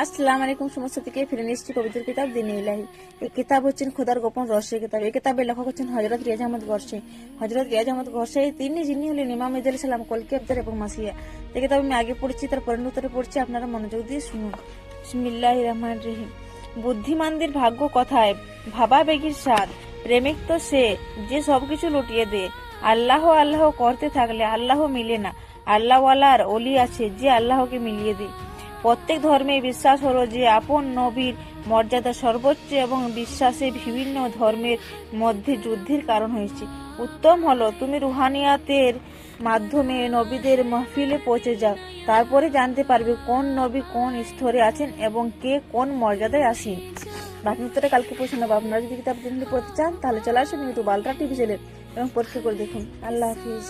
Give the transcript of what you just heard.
আসসালামু আলাইকুম সমস্ত থেকে ফিরে এসেছি কবিতার কিতাব দিনে ইলাহি। এই কিতাব হচ্ছেন খোদার গোপন রহস্যের কিতাব। এই কিতাবের লেখক হচ্ছেন হযরত রিয়াজ আহমদ গরসে। হযরত রিয়াজ আহমদ গরসে যিনি হলেন ইমাম ইদ সালাম, কলকি আফজার এবং মাসিয়া। এই কিতাব আমি আগে পড়েছি, তার পরিণতরে পড়ছি, আপনারা মনোযোগ দিয়ে শুনুন। বিসমিল্লাহির রহমানির রহিম। বুদ্ধিমানদের ভাগ্য কথায় ভাবা বেগির স্বাদ, প্রেমিক তো সে যে সবকিছু লুটিয়ে দে। আল্লাহ আল্লাহ করতে থাকলে আল্লাহ মিলে না, আল্লাহওয়ালার অলি আছে যে আল্লাহকে মিলিয়ে দেয়। প্রত্যেক ধর্মে বিশ্বাস হলো যে আপন নবীর মর্যাদা সর্বোচ্চ এবং বিশ্বাসে বিভিন্ন ধর্মের মধ্যে যুদ্ধের কারণ হয়েছে। উত্তম হলো তুমি রুহানিয়াতের মাধ্যমে নবীদের মাহফিলে পৌঁছে যাও, তারপরে জানতে পারবে কোন নবী কোন স্তরে আছেন এবং কে কোন মর্যাদায় আসেন। বাকি উত্তরে কালকে পৌঁছে নেবো। আপনারা যদি কিতাব পড়তে চান তাহলে চলে আসুন ইউটিউব আলট্রা টিভি চ্যানেল এবং পরীক্ষা করে দেখুন। আল্লাহ হাফিজ।